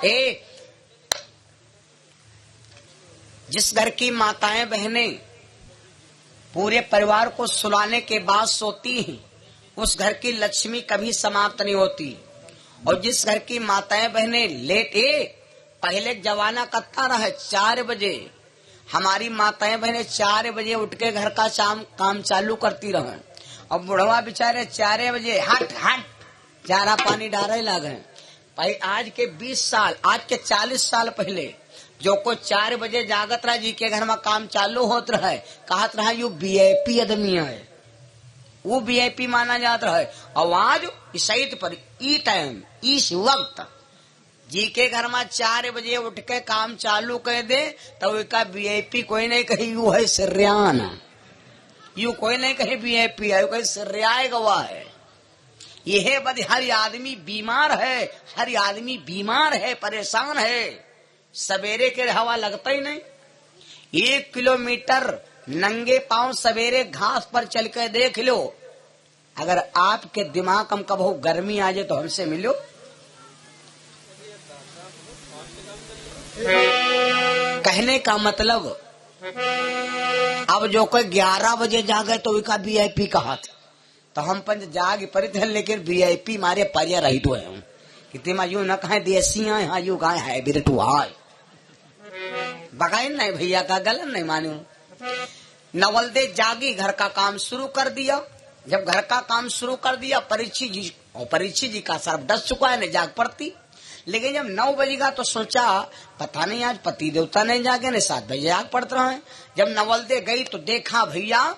एक जिस घर की माताएं बहनें पूरे परिवार को सुलाने के बाद सोती हैं, उस घर की लक्ष्मी कभी समाप्त नहीं होती। और जिस घर की माताएं बहनें लेटे, पहले जमाना कत्ता रहा 4 बजे हमारी माताएं बहनें 4 बजे उठ के घर का काम चालू करती रहे। और बुढ़वा बेचारे 4 बजे हट चारा पानी डाले लगे। भाई आज के 20 साल, आज के 40 साल पहले जो कोई 4 बजे जागत रहा जी के घर में काम चालू होत रहा है, कहत रहा यू VIP आदमी है, वो VIP माना जाता है। और आज सही पर ई टाइम इस वक्त जी के घर में 4 बजे उठ के काम चालू कर दे तो उसका VIP कोई नहीं कही यू है सिर्यान, यू कोई नहीं कहे VIP है, कोई सिर्याय गवा है। यह बद हर आदमी बीमार है, हर आदमी बीमार है, परेशान है। सवेरे के हवा लगता ही नहीं। 1 किलोमीटर नंगे पांव सवेरे घास पर चल के देख लो। अगर आपके दिमाग में कब गर्मी आ जाए तो हमसे मिलो। कहने का मतलब अब जो कोई 11 बजे जागे तो उसका VIP कहा था, तो हम पंच जाग परित है, लेकिन VIP मारे परिया रही तो है कितने यूं न कहे देसी हाँ यू गाय है बिरटू हाय बगाई नहीं भैया का गलत नहीं मानू। नवलदे जागी, घर का काम शुरू कर दिया। जब घर का काम शुरू कर दिया परीक्षित जी का सर डस चुका है, नहीं जाग पड़ती। लेकिन जब 9 बजेगा तो सोचा पता नहीं आज पति देवता नहीं जागे, नहीं 7 बजे जाग पड़ते रहे। जब नवलदे गई तो देखा भैया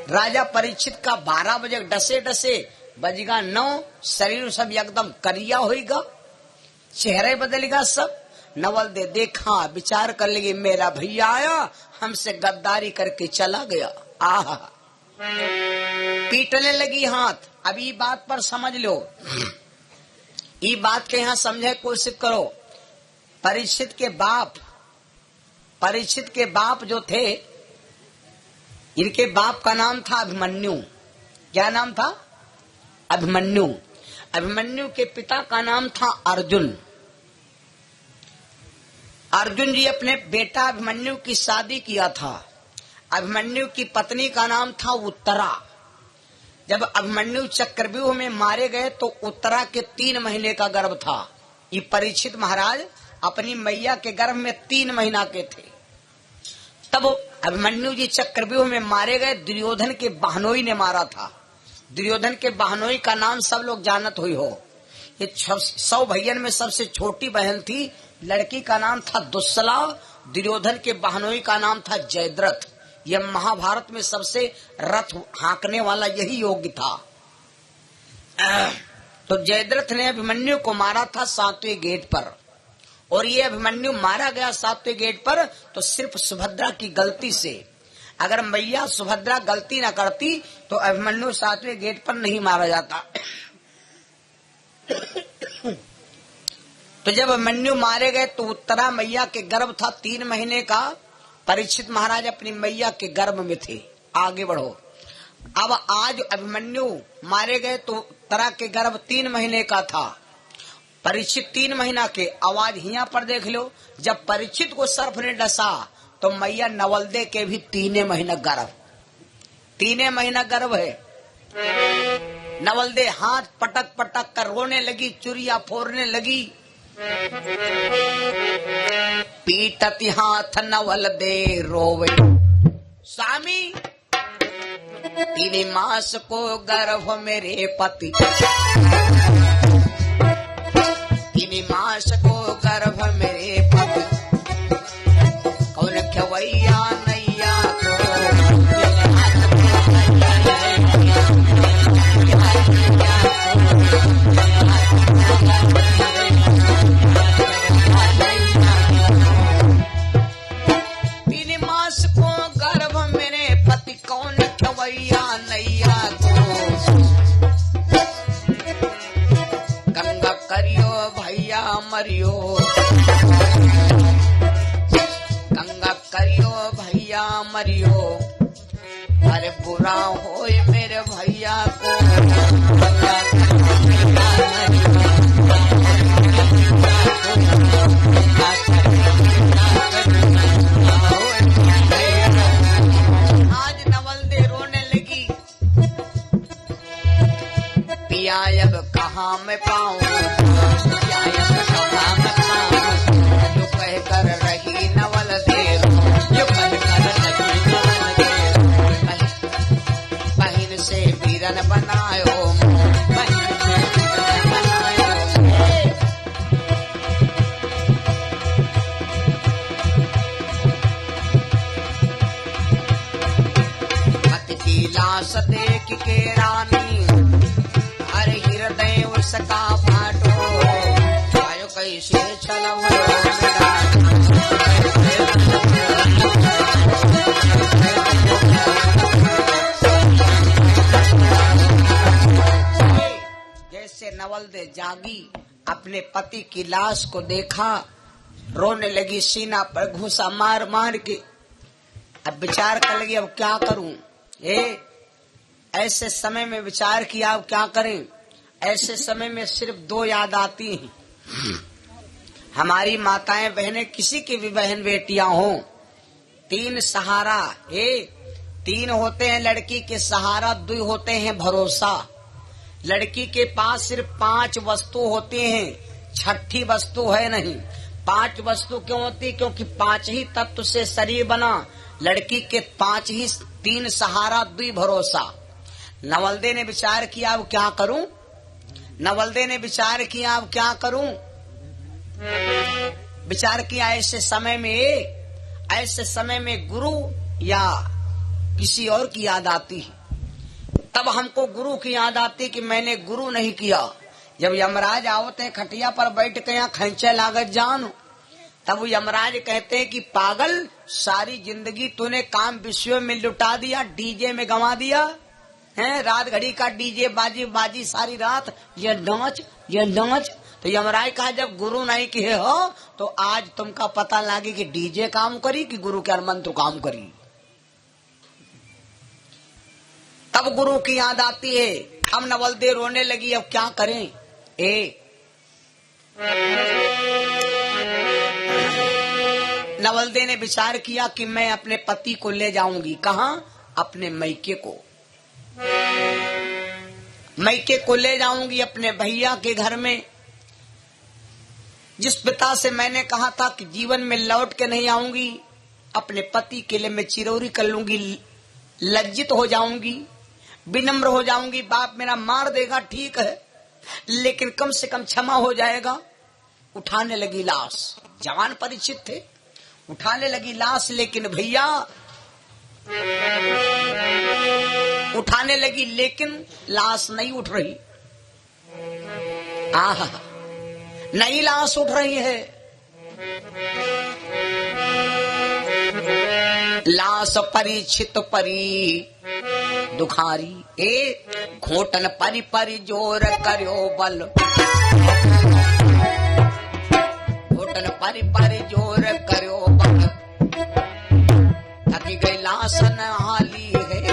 राजा परीक्षित का 12 बजे डसे बजेगा 9, शरीर सब एकदम करिया होगा, चेहरे बदलेगा सब। नवलदे देखा, विचार कर लगी मेरा भैया आया हमसे गद्दारी करके चला गया। आहा पीटने लगी हाथ। अब ये बात पर समझ लो, ये बात के यहाँ समझे कोशिश करो। परीक्षित के बाप जो थे, इनके बाप का नाम था अभिमन्यु। क्या नाम था? अभिमन्यु। अभिमन्यु के पिता का नाम था अर्जुन। अर्जुन जी अपने बेटा अभिमन्यु की शादी किया था। अभिमन्यु की पत्नी का नाम था उत्तरा। जब अभिमन्यु चक्रव्यूह में मारे गए तो उत्तरा के 3 महीने का गर्भ था। ये परीक्षित महाराज अपनी मैया के गर्भ में 3 महीना के थे। तब अभिमन्यु जी चक्रव्यूह में मारे गए। दुर्योधन के बहनोई ने मारा था। दुर्योधन के बहनोई का नाम सब लोग जानत हुई हो। ये 100 भैयन में सबसे छोटी बहन थी। लड़की का नाम था दुस्सला। दुर्योधन के बहनोई का नाम था जयद्रथ। यह महाभारत में सबसे रथ हाँकने वाला यही योग्य था। तो जयद्रथ ने अभिमन्यु को मारा था 7वें गेट पर। और ये अभिमन्यु मारा गया 7वें गेट पर तो सिर्फ सुभद्रा की गलती से। अगर मैया सुभद्रा गलती न करती तो अभिमन्यु 7वें गेट पर नहीं मारा जाता। तो जब अभिमन्यु मारे गए तो उत्तरा मैया के गर्भ था 3 महीने का। परीक्षित महाराज अपनी मैया के गर्भ में थे। आगे बढ़ो। अब आज अभिमन्यु मारे गए तो उत्तरा के गर्भ 3 महीने का था। परीक्षित 3 महीना के। आवाज हिया पर देख लो। जब परीक्षित को सर्प ने डसा तो मैया नवलदे के भी 3 महीना गर्भ। 3 महीना गर्भ है। नवलदे हाथ पटक पटक कर रोने लगी, चुरिया फोड़ने लगी। पीटती हाथ नवलदे रोवे, स्वामी 3 मास को गर्भ मेरे पति, 3 मास को गर्भ मेरे पति, कौन खवैया नैया को मरियो, गंगा करियो भैया मरियो। अरे बुरा होए मेरे भैया को, मैं पाऊं क्या यश सभा में पाऊं जो कह कर रही नवल देर जो कह कर रही नवल देर बहन से वीरन बनायो बहन से वीरन बनायो पति की लाश देख के रानी हर हृदय उसका फाटो आयो कैसे चलो जैसे नवलदे जागी अपने पति की लाश को देखा रोने लगी सीना पर घूसा मार मार के अब विचार कर लगी अब क्या करूं ऐसे समय में विचार किया अब क्या करें ऐसे समय में सिर्फ दो याद आती हैं हमारी माताएं बहनें किसी की भी बहन बेटियां हो तीन सहारा तीन होते हैं लड़की के सहारा दो होते हैं भरोसा लड़की के पास सिर्फ 5 वस्तु होती हैं छठी वस्तु है नहीं 5 वस्तु क्यों होती क्योंकि 5 ही तत्व से शरीर बना लड़की के 5 ही 3 सहारा 2 भरोसा नवलदे ने विचार किया अब क्या करूं नवलदे ने विचार किया अब क्या करूं विचार किया ऐसे समय में गुरु या किसी और की याद आती है तब हमको गुरु की याद आती कि मैंने गुरु नहीं किया जब यमराज आवते खटिया पर बैठ के यहाँ खैंचे लागत जान तब यमराज कहते हैं कि पागल सारी जिंदगी तूने काम विश्व में लुटा दिया डीजे में गंवा दिया है रात घड़ी का डीजे बाजी बाजी सारी रात ये नाच तो यमराज कहा जब गुरु नहीं किए हो तो आज तुमका पता लगे कि डीजे काम करी कि गुरु के मंत्र काम करी तब गुरु की याद आती है हम नवलदे रोने लगी अब क्या करें नवलदे ने विचार किया कि मैं अपने पति को ले जाऊंगी कहाँ अपने मैके को ले जाऊंगी अपने भैया के घर में जिस पिता से मैंने कहा था कि जीवन में लौट के नहीं आऊंगी अपने पति के लिए मैं चिरौरी कर लूंगी लज्जित हो जाऊंगी विनम्र हो जाऊंगी बाप मेरा मार देगा ठीक है लेकिन कम से कम क्षमा हो जाएगा उठाने लगी लाश जवान परिचित थे उठाने लगी लाश लेकिन भैया उठाने लगी लेकिन लाश नहीं उठ रही नई लाश उठ रही है लाश परिचित परी दुखारी घोटन परी परी जोर करो बल घोटन परी परी जोर करो बल थकी गई लाश न हाली है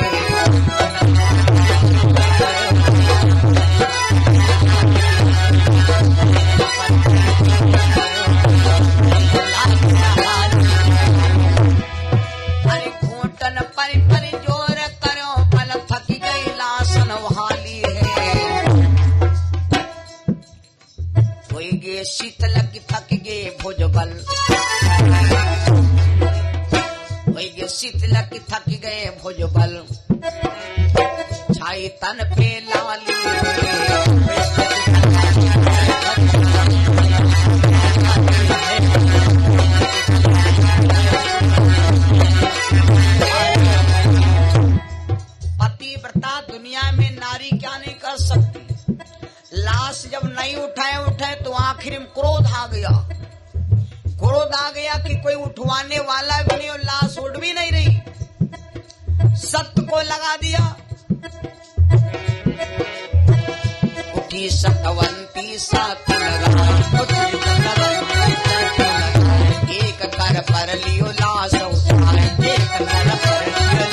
शीतल की थक गे भुजबल शीतल की थक गए भुजबल छाई तन पे लाली पतिव्रता दुनिया में नारी क्या नहीं कर सकती लाश जब नहीं उठाए तो आखिर में क्रोध आ गया कि कोई उठवाने वाला भी नहीं और लाश उठ भी नहीं रही सत्य को लगा दिया उठी सतवंती साथ लगा एक कर पर लियो लाश उठाए एक कर पर लियो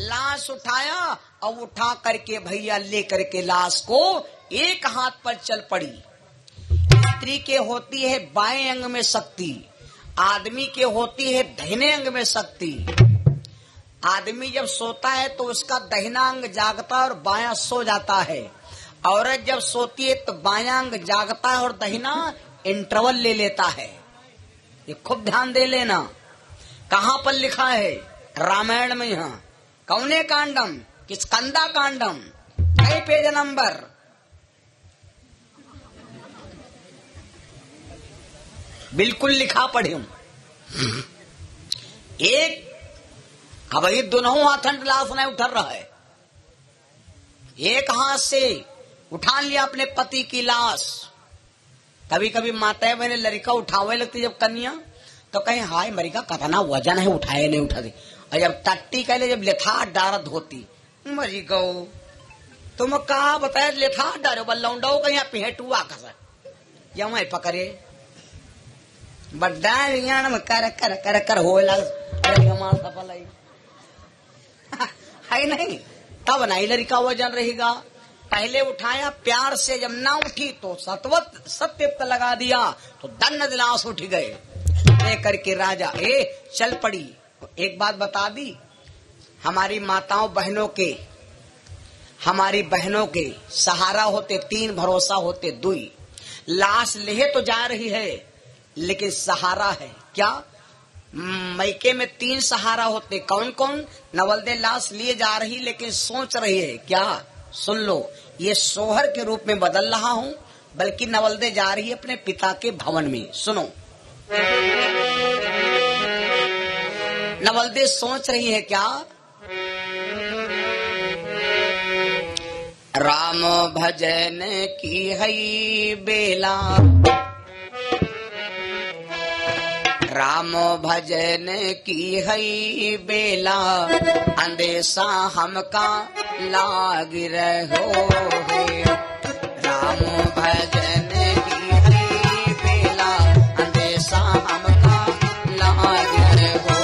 लाश उठाया और उठा करके भैया लेकर के लाश को एक हाथ पर चल पड़ी स्त्री के होती है बाएं अंग में शक्ति आदमी के होती है दाहिने अंग में शक्ति आदमी जब सोता है तो उसका दाहिना अंग जागता है और बायां सो जाता है औरत जब सोती है तो बायां अंग जागता है और दाहिना इंटरवल ले लेता है। ये खूब ध्यान दे लेना। कहाँ पर लिखा है? रामायण में। यहाँ कौने कांडम, किस कंदा कांडम, कई पेज नंबर? बिल्कुल लिखा पढ़े। एक अब ये दोनों हाथन लाश नहीं उठर रहा है। एक हाथ से उठा लिया अपने पति की लाश। कभी कभी माताएं बहने लड़का उठावे लगती जब कन्या, तो कहीं हाय मरिका कतना वजन है, उठाए नहीं उठा दे। और जब टट्टी कहले जब लेथा डारत होती मरी गौ, तुम कहा बताया लेथा डारो बल्लौंडो कहीं पेटुआ कसा या मैं पकड़े बड्डा में कर कर कर कर हो सफल है नहीं। तब नहीं लड़का वजन रहेगा। पहले उठाया प्यार से, जब ना उठी तो सत्वत सत्य लगा दिया तो दन्न दिलास उठ गए। लेकर के राजा चल पड़ी। एक बात बता दी, हमारी माताओं बहनों के सहारा होते तीन, भरोसा होते दुई। लाश ले तो जा रही है लेकिन सहारा है क्या? मैके में तीन सहारा होते। कौन कौन? नवलदे लाश लिए जा रही लेकिन सोच रही है क्या? सुन लो, ये सोहर के रूप में बदल रहा हूँ, बल्कि नवलदे जा रही है अपने पिता के भवन में। सुनो, नवलदे सोच रही है क्या? राम भजन की है बेला, राम भजन की है बेला, अंदेशा हमका लाग रहो है। राम भजन की है बेला, अंदेशा हमका लाग रहो।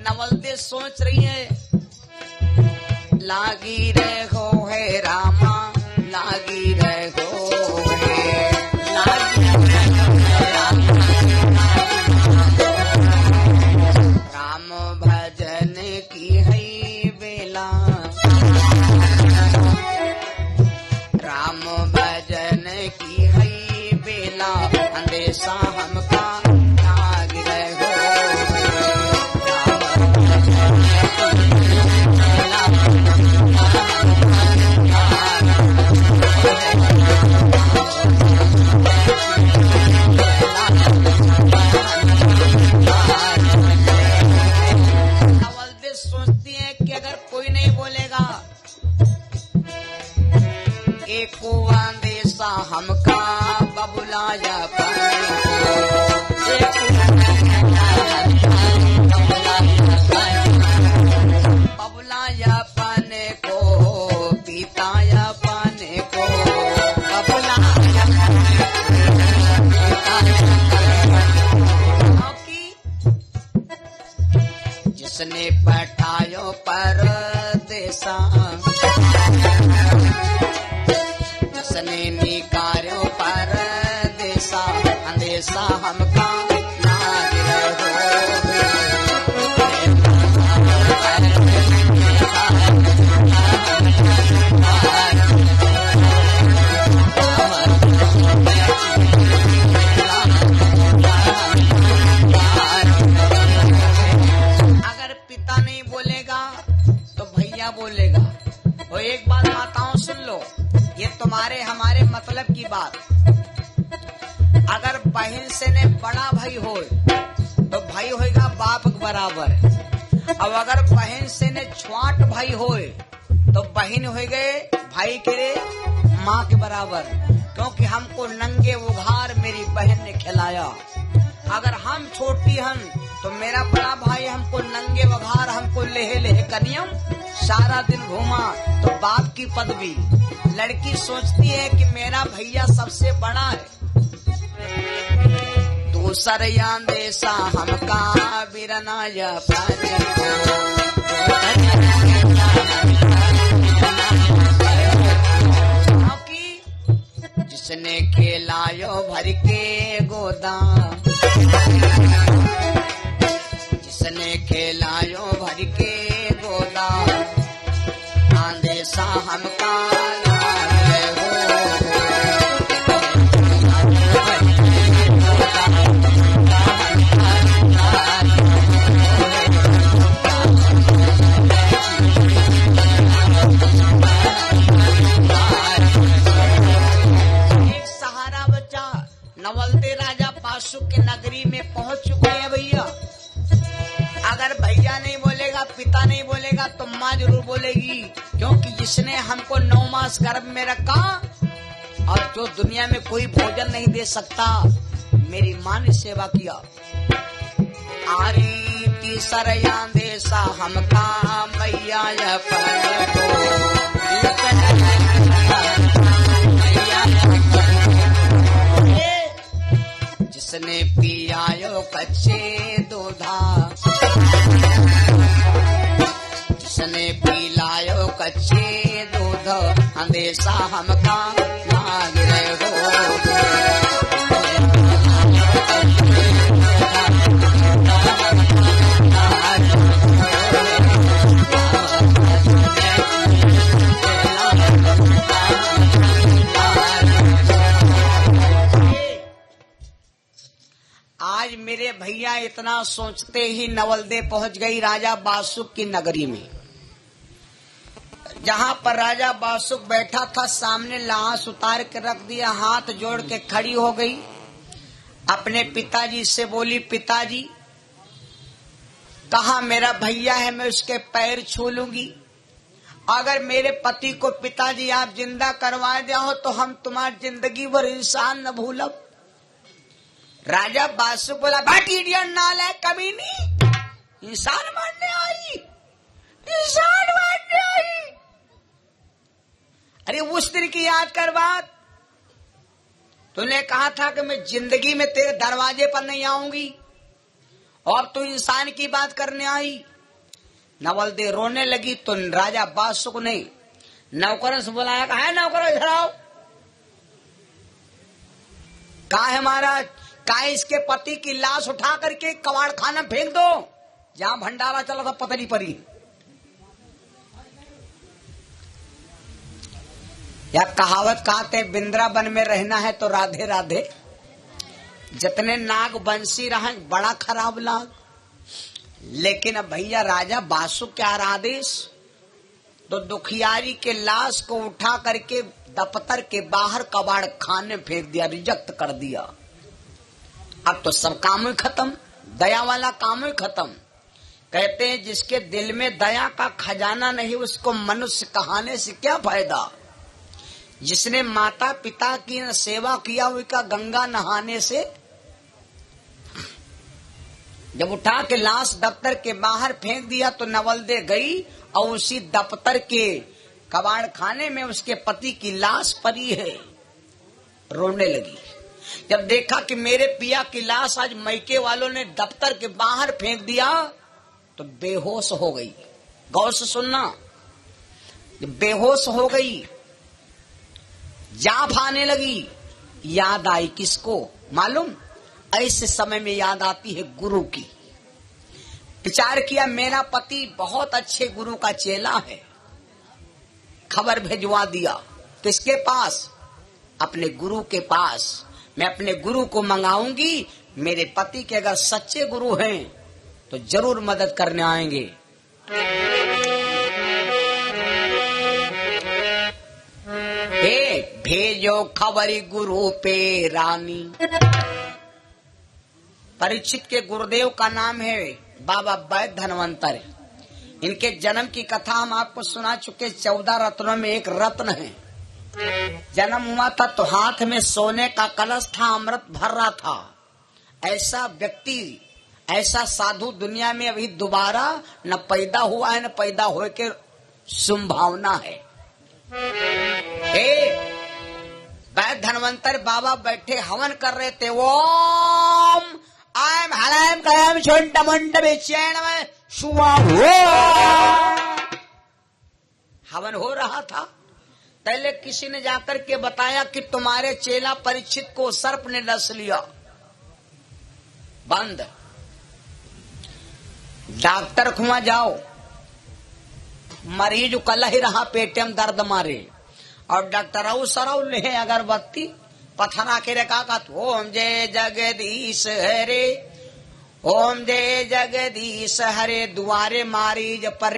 नवलदे सोच रही है, लागी रहो है रामा, लागी रहो है, लागी रहो है रामा, राम भजन की है बेला, राम भजन की है बेला, अंदेशा हमका लाग रहो। सोचती है कि अगर कोई नहीं बोलेगा, एक अंदेशा हमका बबुलाया बबुलाया पाने को, पिताया पाने को, बबुलाया जिसने पटायो परदेसा, जिसने निकारो परदेसा, अंदेशा हमका लाग रहो। बोलेगा। और एक बात माताओं सुन लो, ये तुम्हारे हमारे मतलब की बात। अगर बहन से ने बड़ा भाई हो तो भाई होएगा बाप के बराबर। अब अगर बहन से ने छोट भाई हो तो बहन हो गए भाई के माँ के बराबर, क्योंकि हमको नंगे उघार मेरी बहन ने खिलाया। अगर हम छोटी हन तो मेरा बड़ा भाई हमको नंगे वघार, हमको लेहे लेहे कनियम सारा दिन घुमा, तो बाप की पदवी। लड़की सोचती है कि मेरा भैया सबसे बड़ा है। दूसर अंदेशा हमका बिरनाया पाने को, जिसने खिलायो भर के गोदा, जिसने खेलायो भर के गोला आंदेशा हमका नवलते राजा बासुक के नगरी में पहुंच चुके हैं भैया। अगर भैया नहीं बोलेगा, पिता नहीं बोलेगा तो माँ जरूर बोलेगी, क्योंकि जिसने हमको 9 मास गर्भ में रखा और जो दुनिया में कोई भोजन नहीं दे सकता, मेरी माँ ने सेवा किया। आरी तीसरा देसा हमका मैया जिसने पियायो कच्चे दूधा, जिसने पिलायो कच्चे दूध अंदेशा हमका मांग रहे हो। आज मेरे भैया इतना सोचते ही नवलदे पहुंच गई राजा बासुक की नगरी में। जहां पर राजा बासुक बैठा था, सामने लाश उतार के रख दिया, हाथ जोड़ के खड़ी हो गई। अपने पिताजी से बोली, पिताजी कहा मेरा भैया है, मैं उसके पैर छू लूंगी। अगर मेरे पति को पिताजी आप जिंदा करवा दो तो हम तुम्हारी जिंदगी भर इंसान न भूलब। राजा बासुक बोला, बाटी इडियट नालायक कमीनी, इंसान मारने आई, इंसान मारने आई। अरे उस दिन की याद कर बात, तूने कहा था कि मैं जिंदगी में तेरे दरवाजे पर नहीं आऊंगी और तू इंसान की बात करने आई। नवलदे रोने लगी तो राजा बासुक ने नौकरों से बुलाया, कहा है नौकरों इधर आओ। कहा है महाराज? कहा इसके पति की लाश उठा करके कबाड़ खाना फेंक दो, जहां भंडारा चला था पतली परी। या कहावत कहते, बिंद्रावन में रहना है तो राधे राधे। जितने नाग बंसी रहा बड़ा खराब लाग। लेकिन अब भैया राजा बासुक क्या आदेश, तो दुखियारी के लाश को उठा करके दफ्तर के बाहर कबाड़ खाने फेंक दिया, रिजेक्ट कर दिया। अब तो सब काम ही खत्म, दया वाला काम ही खत्म। कहते हैं जिसके दिल में दया का खजाना नहीं, उसको मनुष्य कहाने से क्या फायदा। जिसने माता पिता की सेवा किया हुई का गंगा नहाने से। जब उठा के लाश दफ्तर के बाहर फेंक दिया तो नवलदे गई और उसी दफ्तर के कबाड़ खाने में उसके पति की लाश पड़ी है, रोने लगी। जब देखा कि मेरे पिया की लाश आज मैके वालों ने दफ्तर के बाहर फेंक दिया तो बेहोश हो गई। गौर से सुनना, बेहोश हो गई, जाप आने लगी। याद आई किसको मालूम? ऐसे समय में याद आती है गुरु की। विचार किया मेरा पति बहुत अच्छे गुरु का चेला है, खबर भेजवा दिया। किसके पास? अपने गुरु के पास। मैं अपने गुरु को मंगाऊंगी, मेरे पति के अगर सच्चे गुरु हैं तो जरूर मदद करने आएंगे। भेजो खबरी गुरु पे रानी। परीक्षित के गुरुदेव का नाम है बाबा वैद्य धनवंतर। इनके जन्म की कथा हम आपको सुना चुके। 14 रत्नों में एक रत्न है। जन्म हुआ था तो हाथ में सोने का कलश था, अमृत भर रहा था। ऐसा व्यक्ति, ऐसा साधु दुनिया में अभी दोबारा न पैदा हुआ है, न पैदा होने की संभावना है। वैद्य धनवंतर बाबा बैठे हवन कर रहे थे। ओम आयम हलम कलम छोट मुंड बेचैन में शुआ हवन हो रहा था। पहले किसी ने जाकर के बताया कि तुम्हारे चेला परीक्षित को सर्प ने डस लिया। बंद। डॉक्टर खुआ जाओ, मरीज कल ही रहा पेटे में दर्द मारे, और डॉक्टर सरऊ ले अगरबत्ती पथरा के रखा का ओम जय जगदीश हरे, ओम जय जगदीश हरे, दुआरे मारीज पर